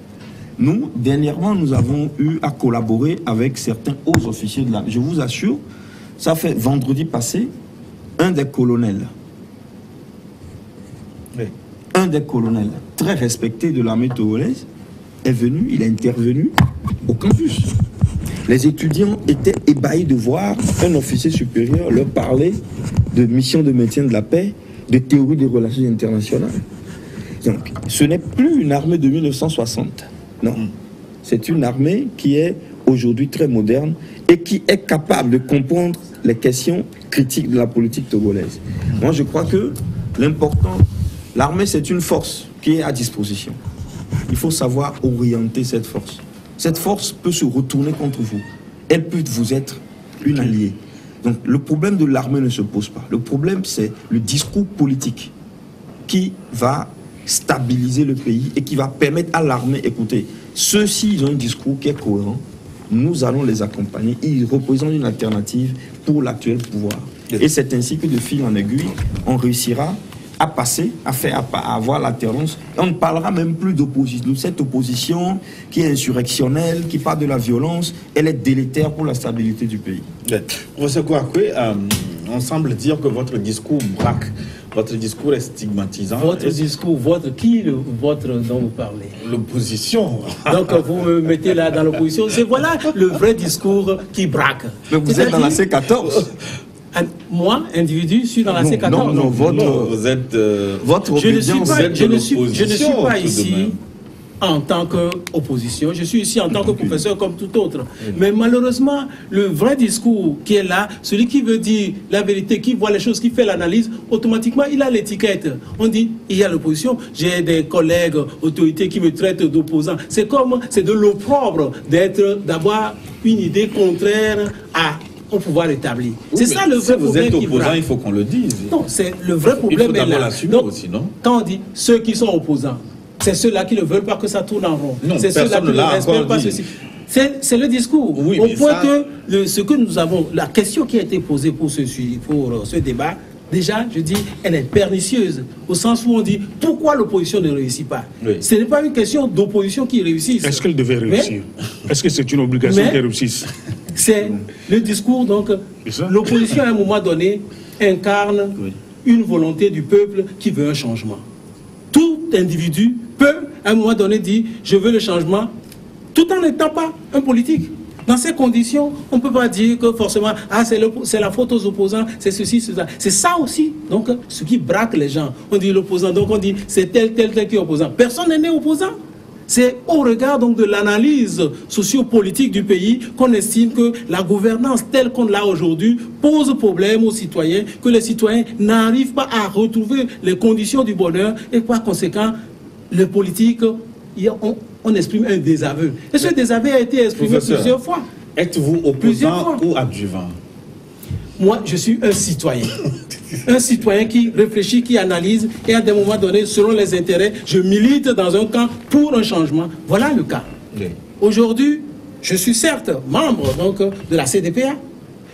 [SPEAKER 4] Nous, dernièrement, nous avons eu à collaborer avec certains hauts officiers de l'armée. Je vous assure, ça fait vendredi passé, un des colonels très respecté de l'armée togolaise est venu, il est intervenu au campus. Les étudiants étaient ébahis de voir un officier supérieur leur parler de mission de maintien de la paix, de théorie des relations internationales. Donc, ce n'est plus une armée de 1960. Non. C'est une armée qui est aujourd'hui très moderne et qui est capable de comprendre les questions critiques de la politique togolaise. Moi, je crois que l'important, l'armée, c'est une force qui est à disposition. Il faut savoir orienter cette force. Cette force peut se retourner contre vous. Elle peut vous être une alliée. Donc, le problème de l'armée ne se pose pas. Le problème, c'est le discours politique qui va stabiliser le pays et qui va permettre à l'armée, écoutez, ceux-ci, ils ont un discours qui est cohérent. Nous allons les accompagner. Ils représentent une alternative pour l'actuel pouvoir. Et c'est ainsi que de fil en aiguille, on réussira à passer, à avoir l'alternance. Et on ne parlera même plus d'opposition. Cette opposition qui est insurrectionnelle, qui parle de la violence, elle est délétère pour la stabilité du pays.
[SPEAKER 1] Professeur Kouakoué, on semble dire que votre discours braque. Votre discours est stigmatisant.
[SPEAKER 3] Votre discours, votre dont vous parlez?
[SPEAKER 1] L'opposition.
[SPEAKER 3] Donc vous me mettez là dans l'opposition. C'est voilà le vrai discours qui braque.
[SPEAKER 4] Mais vous êtes dans la C14.
[SPEAKER 3] Moi, individu, je suis dans la C14.
[SPEAKER 4] Non,
[SPEAKER 1] vous êtes...
[SPEAKER 4] votre obédience,
[SPEAKER 3] je ne suis pas ici en tant qu'opposition, je suis ici en tant que professeur comme tout autre. Mais malheureusement, le vrai discours qui est là, celui qui veut dire la vérité, qui voit les choses, qui fait l'analyse, automatiquement, il a l'étiquette. On dit, il y a l'opposition. J'ai des collègues, autorités qui me traitent d'opposant. C'est de l'opprobre d'avoir une idée contraire au pouvoir établi.
[SPEAKER 1] Oui, c'est ça le vrai problème. Si vous êtes opposant, il faut qu'on le dise.
[SPEAKER 3] Non, c'est le vrai problème.
[SPEAKER 1] Il faut d'abord l'assumer aussi, non?
[SPEAKER 3] Quand on dit ceux qui sont opposants, c'est ceux-là qui ne veulent pas que ça tourne en rond.
[SPEAKER 1] Non,
[SPEAKER 3] c'est ceux-là qui ne respectent pas ceci. C'est le discours.
[SPEAKER 1] Oui,
[SPEAKER 3] au point que ce que nous avons, la question qui a été posée pour ce débat, déjà, je dis, elle est pernicieuse, au sens où on dit pourquoi l'opposition ne réussit pas. Oui. Ce n'est pas une question d'opposition qui réussisse.
[SPEAKER 2] Est-ce qu'elle devait réussir? Est-ce que c'est une obligation qu'elle réussisse?
[SPEAKER 3] C'est le discours, donc, l'opposition à un moment donné incarne une volonté du peuple qui veut un changement. Tout individu peut à un moment donné dire je veux le changement tout en n'étant pas un politique. Dans ces conditions, on ne peut pas dire que forcément c'est la faute aux opposants, c'est ceci, c'est ça. C'est ça aussi, donc, ce qui braque les gens. On dit l'opposant, donc on dit c'est tel qui est opposant. Personne n'est né opposant. C'est au regard donc de l'analyse sociopolitique du pays qu'on estime que la gouvernance telle qu'on l'a aujourd'hui pose problème aux citoyens, que les citoyens n'arrivent pas à retrouver les conditions du bonheur et par conséquent, les politiques, on exprime un désaveu. Et ce désaveu a été exprimé plusieurs fois.
[SPEAKER 1] Êtes-vous opposant ou adjuvant?
[SPEAKER 3] Moi, je suis un citoyen. Un citoyen qui réfléchit, qui analyse, et à des moments donnés, selon les intérêts, je milite dans un camp pour un changement. Voilà le cas. Oui. Aujourd'hui, je suis certes membre donc, de la CDPA,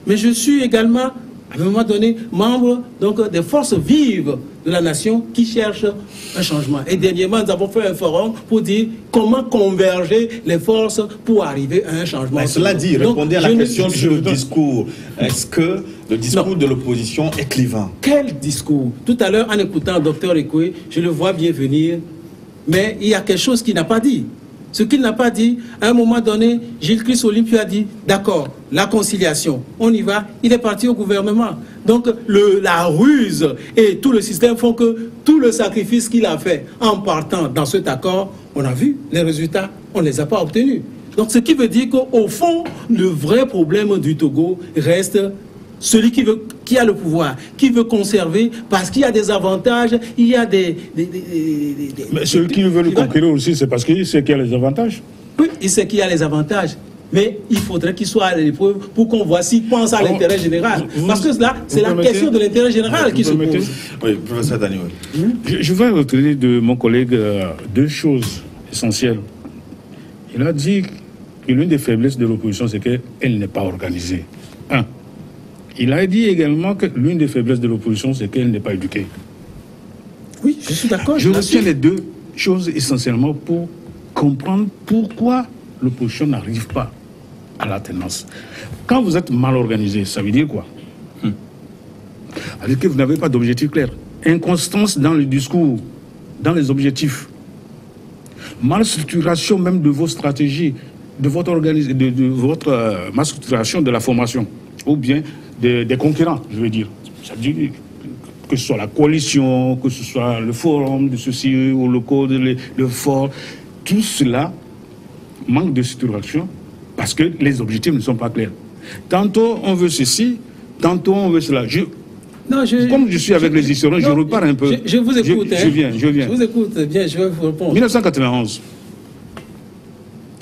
[SPEAKER 3] mais je suis également, à un moment donné, membre donc, des forces vives de la nation qui cherchent un changement. Et dernièrement, nous avons fait un forum pour dire comment converger les forces pour arriver à un changement.
[SPEAKER 1] Mais cela dit, répondez à la question sur le discours. Est-ce que le discours de l'opposition est clivant?
[SPEAKER 3] Quel discours? Tout à l'heure, en écoutant le docteur Ekoué, je le vois bien venir, mais il y a quelque chose qu'il n'a pas dit. Ce qu'il n'a pas dit, à un moment donné, Gilles Christ Olympio a dit, d'accord, la conciliation, on y va, il est parti au gouvernement. Donc la ruse et tout le système font que tout le sacrifice qu'il a fait en partant dans cet accord, on a vu les résultats, on ne les a pas obtenus. Donc ce qui veut dire qu'au fond, le vrai problème du Togo reste celui qui a le pouvoir, qui veut conserver, parce qu'il y a des avantages, il y a
[SPEAKER 2] Mais celui qui veut le conquérir aussi, c'est parce qu'il sait qu'il y a les avantages.
[SPEAKER 3] Oui, il sait qu'il y a les avantages. Mais il faudrait qu'il soit à l'épreuve pour qu'on voit s'il pense à l'intérêt général. Parce que là, c'est la question de l'intérêt général qui se pose.
[SPEAKER 1] Oui, professeur Daniel.
[SPEAKER 2] Je vais retenir de mon collègue deux choses essentielles. Il a dit que l'une des faiblesses de l'opposition, c'est qu'elle n'est pas organisée. Un. Il a dit également que l'une des faiblesses de l'opposition, c'est qu'elle n'est pas éduquée.
[SPEAKER 3] Oui, je suis d'accord.
[SPEAKER 2] Je retiens les deux choses essentiellement pour comprendre pourquoi l'opposition n'arrive pas à l'alternance. Quand vous êtes mal organisé, ça veut dire quoi? C'est-à-dire que vous n'avez pas d'objectif clair. Inconstance dans le discours, dans les objectifs. Mal structuration même de vos stratégies. de votre ma structuration de la formation, ou bien des concurrents, je veux dire. Ça veut dire que ce soit la coalition, que ce soit le forum de ceci, ou le code, le fort, tout cela manque de structuration parce que les objectifs ne sont pas clairs. Tantôt on veut ceci, tantôt on veut cela. Comme je suis avec les historiens, je repars un peu.
[SPEAKER 3] Je vous écoute.
[SPEAKER 2] Je viens.
[SPEAKER 3] Je vous écoute, bien, je vais vous répondre.
[SPEAKER 2] 1991,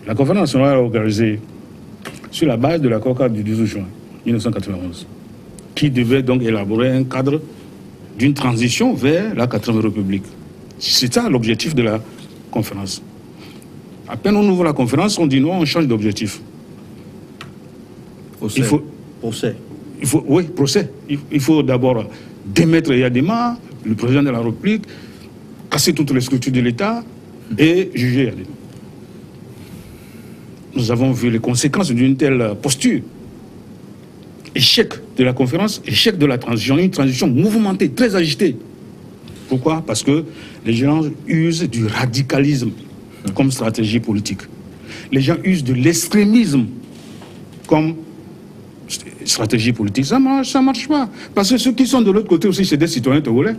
[SPEAKER 2] la conférence nationale a organisé sur la base de l'accord cadre du 12 juin 1991, qui devait donc élaborer un cadre d'une transition vers la 4e République. C'est ça l'objectif de la conférence. À peine on ouvre la conférence, on dit non, on change d'objectif.
[SPEAKER 4] Procès.
[SPEAKER 2] Oui, procès. Il faut d'abord démettre Yadema, le président de la République, casser toutes les structures de l'État et juger Yadema. Nous avons vu les conséquences d'une telle posture. Échec de la conférence, échec de la transition, une transition mouvementée, très agitée. Pourquoi? Parce que les gens usent du radicalisme comme stratégie politique. Les gens usent de l'extrémisme comme stratégie politique. Ça marche pas. Parce que ceux qui sont de l'autre côté aussi, c'est des citoyens togolais.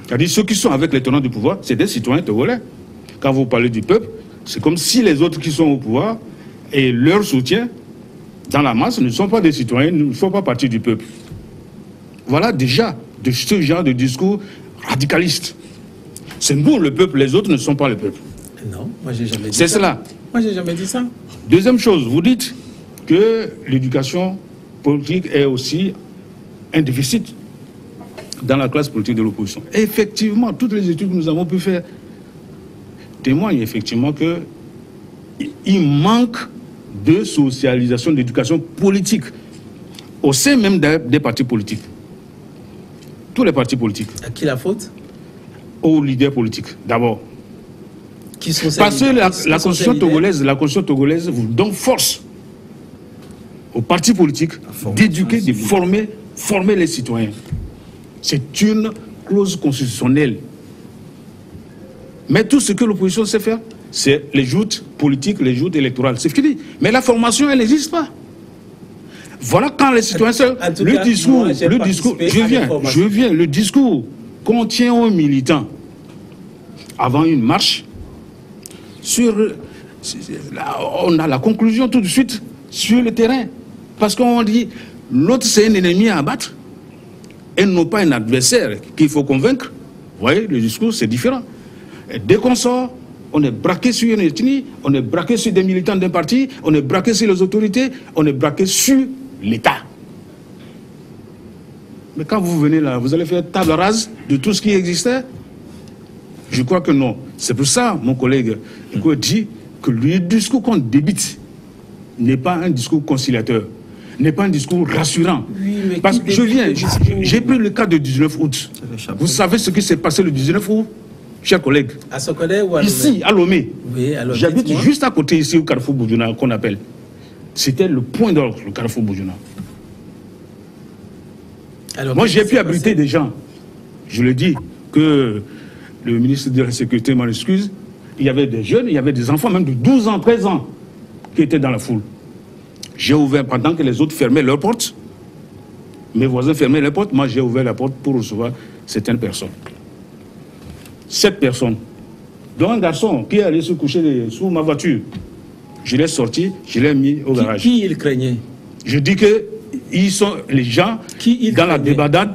[SPEAKER 2] C'est-à-dire ceux qui sont avec les tenants du pouvoir, c'est des citoyens togolais. Quand vous parlez du peuple, c'est comme si les autres qui sont au pouvoir et leur soutien dans la masse ne sont pas des citoyens, ne font pas partie du peuple. Voilà déjà de ce genre de discours radicaliste. C'est nous le peuple, les autres ne sont pas le peuple.
[SPEAKER 3] Non, moi j'ai jamais dit ça.
[SPEAKER 2] C'est cela.
[SPEAKER 3] Moi j'ai jamais dit ça.
[SPEAKER 2] Deuxième chose, vous dites que l'éducation politique est aussi un déficit dans la classe politique de l'opposition. Effectivement, toutes les études que nous avons pu faire témoignent effectivement qu'il manque de socialisation, d'éducation politique au sein même des partis politiques. Tous les partis politiques.
[SPEAKER 3] À qui la faute?
[SPEAKER 2] Aux leaders politiques, d'abord.
[SPEAKER 3] Qui sont
[SPEAKER 2] Parce que la constitution togolaise vous donne force aux partis politiques d'éduquer, de former les citoyens. C'est une clause constitutionnelle. Mais tout ce que l'opposition sait faire, c'est les joutes politiques, les joutes électorales. C'est fini. Mais la formation, elle n'existe pas. Voilà quand les citoyens... Le discours qu'on tient aux militants avant une marche, on a la conclusion tout de suite sur le terrain. Parce qu'on dit, l'autre c'est un ennemi à abattre, et non pas un adversaire qu'il faut convaincre. Vous voyez, le discours c'est différent. Et dès qu'on sort, on est braqué sur une ethnie, on est braqué sur des militants d'un parti, on est braqué sur les autorités, on est braqué sur l'État. Mais quand vous venez là, vous allez faire table rase de tout ce qui existait? Je crois que non. C'est pour ça, mon collègue dit que le discours qu'on débite n'est pas un discours conciliateur, n'est pas un discours rassurant.
[SPEAKER 3] Oui,
[SPEAKER 2] parce que j'ai pris le cas du 19 août. Vous savez ce qui s'est passé le 19 août, chers collègues?
[SPEAKER 3] À Sokodé ou à Lomé? Ici,
[SPEAKER 2] à Lomé.
[SPEAKER 3] Oui,
[SPEAKER 2] j'habite juste à côté ici au Carrefour Boudjouna, qu'on appelle. C'était le point d'ordre, le Carrefour Boudjouna. Moi, j'ai pu abriter des gens. Je le dis que le ministre de la Sécurité m'en excuse. Il y avait des jeunes, il y avait des enfants, même de 12 ans, 13 ans, qui étaient dans la foule. J'ai ouvert, pendant que les autres fermaient leurs portes, mes voisins fermaient les portes, moi j'ai ouvert la porte pour recevoir certaines personnes. 7 personnes, dont un garçon qui est allé se coucher sous ma voiture. Je l'ai sorti, je l'ai mis au garage.
[SPEAKER 3] Qui il craignait?
[SPEAKER 2] Je dis que ils sont les gens dans la débandade.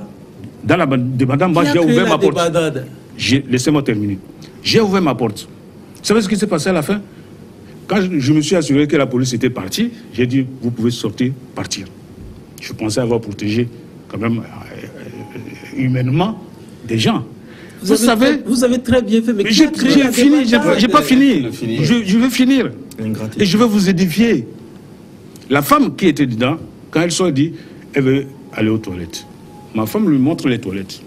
[SPEAKER 2] Dans la débandade, moi j'ai ouvert ma porte. Laissez-moi terminer. J'ai ouvert ma porte. Vous savez ce qui s'est passé à la fin? Quand je me suis assuré que la police était partie, j'ai dit, vous pouvez sortir, partir. Je pensais avoir protégé quand même humainement des gens. Vous
[SPEAKER 3] avez très bien fait, mais
[SPEAKER 2] j'ai fini, j'ai pas fini. Je vais finir. Et je vais vous édifier. La femme qui était dedans, quand elle sort, dit, elle veut aller aux toilettes. Ma femme lui montre les toilettes.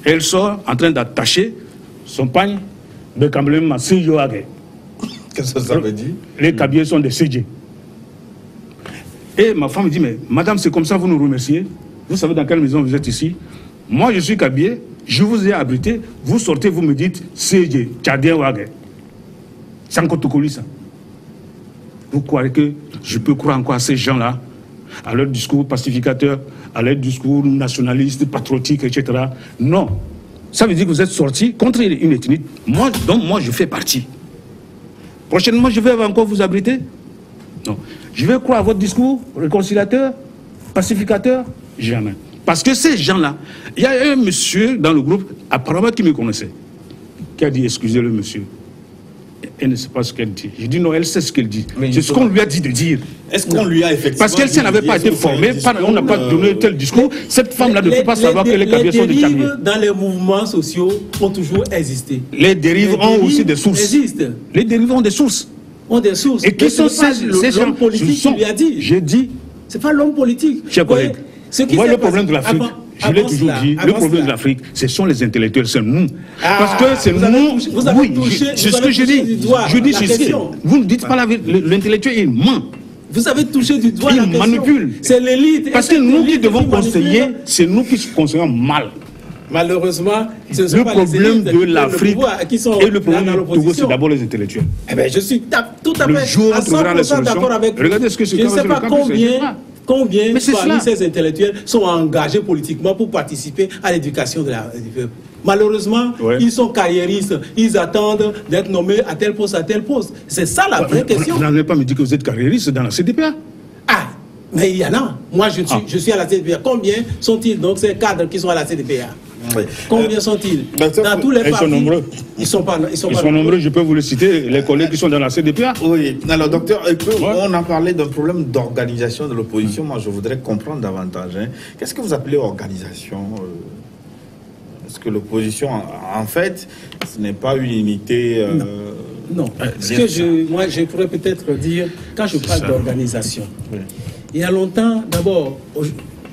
[SPEAKER 2] Elle sort en train d'attacher son pagne de camblem à Sijoage.
[SPEAKER 1] Qu'est-ce que ça veut dire?
[SPEAKER 2] Les cabillets sont des CG. Et ma femme dit, mais madame, c'est comme ça, vous nous remerciez? Vous savez dans quelle maison vous êtes ici? Moi, je suis cabillé, je vous ai abrité, vous sortez, vous me dites CG, Tchadien Wage. C'est encore tout collé, ça. Vous croyez que je peux croire encore à ces gens-là, à leur discours pacificateur, à leur discours nationaliste, patriotique, etc. Non. Ça veut dire que vous êtes sortis contre une ethnie. Moi, je fais partie. Prochainement, je vais encore vous abriter. Non. Je vais croire à votre discours réconciliateur, pacificateur, jamais. Parce que ces gens-là, il y a un monsieur dans le groupe, apparemment qui me connaissait, qui a dit, excusez le monsieur. Elle ne sait pas ce qu'elle dit. Je dis non, elle sait ce qu'elle dit. C'est ce qu'on lui a dit de dire.
[SPEAKER 1] Est-ce qu'on lui a effectivement...
[SPEAKER 2] Parce qu'elle, si elle n'avait pas été formée, on n'a pas donné tel discours, cette femme-là ne peut pas savoir que les camions sont des camions.
[SPEAKER 3] Les dérives dans les mouvements sociaux ont toujours existé.
[SPEAKER 2] Les dérives ont aussi des sources.
[SPEAKER 3] Existent.
[SPEAKER 2] Les dérives ont des sources.
[SPEAKER 3] Ont des sources.
[SPEAKER 2] Et qui sont ces gens
[SPEAKER 3] politique qui lui a dit.
[SPEAKER 2] J'ai dit...
[SPEAKER 3] C'est pas l'homme politique.
[SPEAKER 2] Chers collègues, vous voyez le problème de l'Afrique. Je l'ai toujours dit, le problème de l'Afrique, ce sont les intellectuels, c'est nous. Parce que c'est nous. Oui, c'est ce que je dis. Je dis ceci. Vous ne dites pas la vérité. L'intellectuel, il ment.
[SPEAKER 3] Vous avez touché du doigt la question.
[SPEAKER 2] Il manipule.
[SPEAKER 3] C'est l'élite.
[SPEAKER 2] Parce que nous qui devons conseiller, c'est nous qui conseillons mal.
[SPEAKER 3] Malheureusement, ce sont
[SPEAKER 2] le
[SPEAKER 3] pas
[SPEAKER 2] problème de l'Afrique
[SPEAKER 3] et
[SPEAKER 2] le problème du Togo, c'est d'abord les intellectuels.
[SPEAKER 3] Eh bien, je suis tout à
[SPEAKER 2] le
[SPEAKER 3] fait
[SPEAKER 2] jour à 100% d'accord
[SPEAKER 3] avec vous.
[SPEAKER 2] Regardez ce que
[SPEAKER 3] je ne sais pas combien parmi ces intellectuels sont engagés politiquement pour participer à l'éducation du peuple. Malheureusement, ils sont carriéristes, ils attendent d'être nommés à tel poste, à tel poste. C'est ça la vraie question.
[SPEAKER 2] Vous n'allez pas me dire que vous êtes carriériste dans la CDPA.
[SPEAKER 3] Ah, mais il y en a. Moi, je suis à la CDPA. Combien sont-ils donc ces cadres qui sont à la CDPA? Oui. Combien sont-ils? Dans tous les partis,
[SPEAKER 2] ils sont nombreux.
[SPEAKER 3] Ils sont
[SPEAKER 2] nombreux, je peux vous le citer, les collègues qui sont dans la CDPA.
[SPEAKER 1] Oui, alors docteur, on a parlé d'un problème d'organisation de l'opposition. Moi, je voudrais comprendre davantage. Qu'est-ce que vous appelez organisation? Est-ce que l'opposition, en fait, ce n'est pas une unité...
[SPEAKER 3] Non. Moi, je pourrais peut-être dire, quand je parle d'organisation, il y a longtemps, d'abord,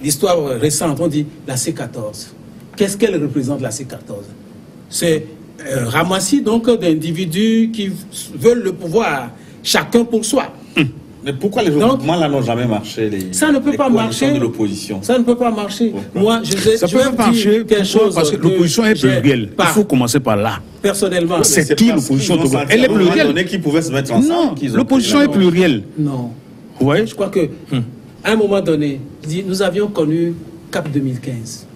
[SPEAKER 3] l'histoire récente, on dit la C14. Qu'est-ce qu'elle représente, la C14? C'est un ramassis donc d'individus qui veulent le pouvoir, chacun pour soi.
[SPEAKER 1] Mais pourquoi les regroupements là n'ont jamais marché?
[SPEAKER 3] Ça ne peut pas marcher.
[SPEAKER 1] De l'opposition.
[SPEAKER 3] Ça ne peut pas marcher. Moi,
[SPEAKER 2] ça peut pas marcher quelque chose parce que l'opposition est plurielle. Il faut commencer par là.
[SPEAKER 3] Personnellement,
[SPEAKER 2] c'est qui l'opposition? Elle est plurielle.
[SPEAKER 1] Qui pouvaient se mettre ensemble.
[SPEAKER 2] Non, l'opposition est plurielle.
[SPEAKER 3] Non.
[SPEAKER 2] Ouais.
[SPEAKER 3] Je crois que à un moment donné, nous avions connu CAP 2015.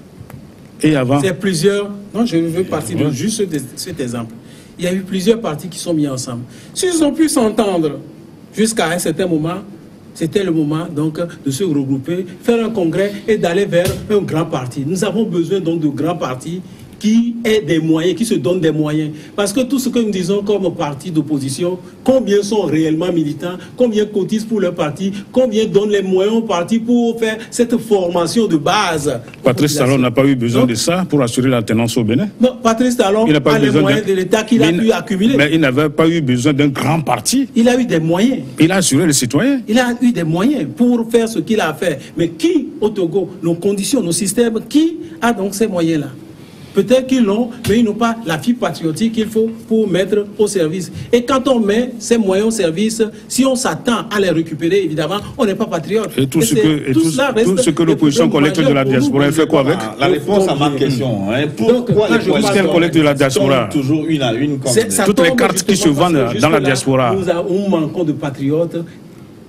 [SPEAKER 2] Et avant?
[SPEAKER 3] C'est plusieurs. Non, je veux partir de juste cet exemple. Il y a eu plusieurs partis qui sont mis ensemble. S'ils ont pu s'entendre jusqu'à un certain moment, c'était le moment donc de se regrouper, faire un congrès et d'aller vers un grand parti. Nous avons besoin donc de grands partis qui aient des moyens, qui se donnent des moyens. Parce que tout ce que nous disons comme parti d'opposition, combien sont réellement militants, combien cotisent pour leur parti, combien donnent les moyens au parti pour faire cette formation de base.
[SPEAKER 2] Patrice Talon n'a pas eu besoin de ça pour assurer la tenance au Bénin.
[SPEAKER 3] Non, Patrice Talon a les moyens de l'État qu'il a pu accumuler.
[SPEAKER 2] Mais il n'avait pas eu besoin d'un grand parti.
[SPEAKER 3] Il a eu des moyens.
[SPEAKER 2] Il a assuré les citoyens.
[SPEAKER 3] Il a eu des moyens pour faire ce qu'il a fait. Mais qui, au Togo, nos conditions, nos systèmes, qui a donc ces moyens-là? Peut-être qu'ils l'ont, mais ils n'ont pas la fibre patriotique qu'il faut pour mettre au service. Et quand on met ces moyens au service, si on s'attend à les récupérer, évidemment, on n'est pas patriote.
[SPEAKER 2] Et tout ce que l'opposition collecte de la diaspora, elle fait quoi avec?
[SPEAKER 1] La réponse à ma question. Pourquoi
[SPEAKER 2] l'opposition collecte de la diaspora?
[SPEAKER 1] Toujours une à une comme
[SPEAKER 2] toutes les cartes qui se vendent dans la diaspora.
[SPEAKER 3] Nous manquons de patriotes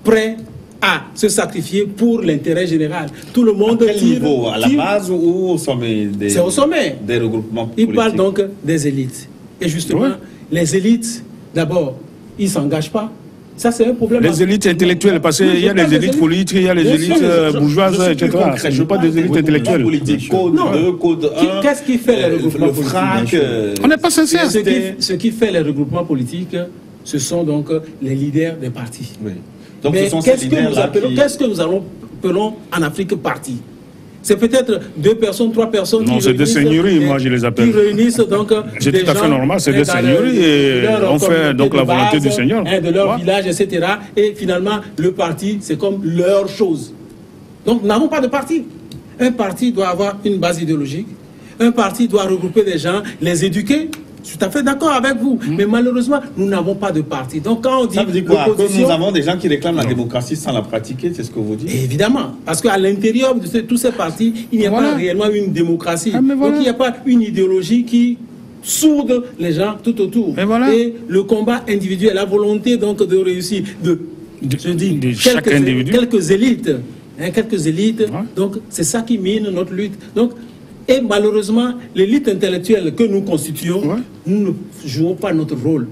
[SPEAKER 3] prêts à se sacrifier pour l'intérêt général. Tout le monde
[SPEAKER 1] à quel niveau? À la base ou au sommet des...
[SPEAKER 3] C'est au sommet.
[SPEAKER 1] Des regroupements politiques.
[SPEAKER 3] Il parle donc des élites. Et justement, les élites, d'abord, ils ne s'engagent pas. Ça, c'est un problème.
[SPEAKER 2] Les élites intellectuelles, parce qu'il y a les élites politiques, il y a les élites bourgeoises, etc. Je ne veux pas des élites intellectuelles.
[SPEAKER 1] Code 2, code 1.
[SPEAKER 3] Qu'est-ce qui fait les regroupements politiques?
[SPEAKER 2] On n'est pas sincère.
[SPEAKER 3] Ce qui fait les regroupements politiques, ce sont donc les leaders des partis.
[SPEAKER 1] Oui. Donc,
[SPEAKER 3] mais qu'est-ce que nous appelons en Afrique parti? C'est peut-être 2 personnes, 3 personnes.
[SPEAKER 2] Non, c'est des seigneuries, moi je les appelle.
[SPEAKER 3] Qui réunissent donc.
[SPEAKER 2] C'est tout à fait normal, c'est des seigneuries et on fait donc la volonté du Seigneur.
[SPEAKER 3] De leur village, etc. Et finalement, le parti, c'est comme leur chose. Donc, nous n'avons pas de parti. Un parti doit avoir une base idéologique. Un parti doit regrouper des gens, les éduquer. Je suis tout à fait d'accord avec vous, mais malheureusement, nous n'avons pas de parti. Donc quand on dit...
[SPEAKER 1] Ça veut dire quoi? Que nous avons des gens qui réclament la démocratie sans la pratiquer, c'est ce que vous dites?
[SPEAKER 3] Évidemment, parce qu'à l'intérieur de tous ces partis, il n'y a pas réellement une démocratie. Donc il n'y a pas une idéologie qui sourde les gens tout autour. Et le combat individuel, la volonté donc de réussir, de je dis,
[SPEAKER 2] de chaque individu.
[SPEAKER 3] Quelques élites. Hein, quelques élites.
[SPEAKER 2] Ouais.
[SPEAKER 3] Donc, c'est ça qui mine notre lutte. Donc, et malheureusement, l'élite intellectuelle que nous constituons,
[SPEAKER 2] Ouais.
[SPEAKER 3] nous ne jouons pas notre rôle.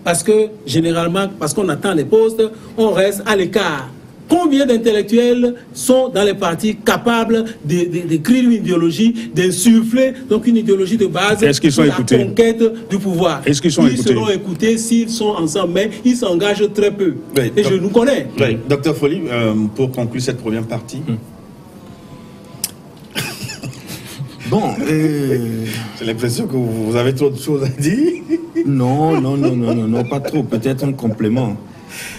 [SPEAKER 3] Parce que, généralement, parce qu'on attend les postes, on reste à l'écart. Combien d'intellectuels sont dans les partis capables d'écrire une idéologie, d'insuffler donc une idéologie de base
[SPEAKER 2] Est-ce qu'ils sont
[SPEAKER 3] pour
[SPEAKER 2] écoutés?
[SPEAKER 3] la conquête du pouvoir?
[SPEAKER 2] Est-ce qu'ils sont
[SPEAKER 3] Ils
[SPEAKER 2] écoutés?
[SPEAKER 3] seront écoutés s'ils sont ensemble, mais ils s'engagent très peu.
[SPEAKER 1] Oui,
[SPEAKER 3] Et
[SPEAKER 1] donc-
[SPEAKER 3] je nous connais.
[SPEAKER 1] Oui. Docteur Folly, pour conclure cette première partie.
[SPEAKER 4] Bon,
[SPEAKER 1] J'ai l'impression que vous avez trop de choses à dire.
[SPEAKER 4] non, pas trop. Peut-être un complément.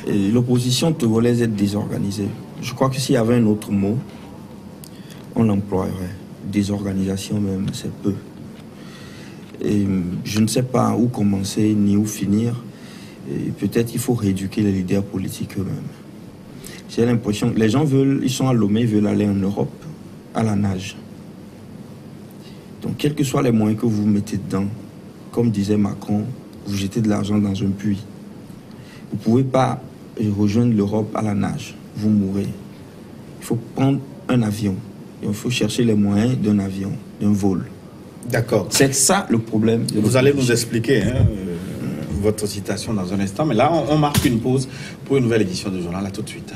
[SPEAKER 4] Et l'opposition togolaise est désorganisée. Je crois que s'il y avait un autre mot, on l'emploierait. Désorganisation même, c'est peu. Et je ne sais pas où commencer ni où finir. Et peut-être il faut rééduquer les leaders politiques eux-mêmes. J'ai l'impression que les gens ils sont à Lomé, ils veulent aller en Europe à la nage. Donc, quels que soient les moyens que vous mettez dedans, comme disait Macron, vous jetez de l'argent dans un puits. Vous ne pouvez pas rejoindre l'Europe à la nage. Vous mourrez. Il faut prendre un avion. Et il faut chercher les moyens d'un avion, d'un vol.
[SPEAKER 1] D'accord.
[SPEAKER 4] C'est ça le problème.
[SPEAKER 1] Vous allez nous expliquer votre citation dans un instant. Mais là, on marque une pause pour une nouvelle édition de journal. À tout de suite.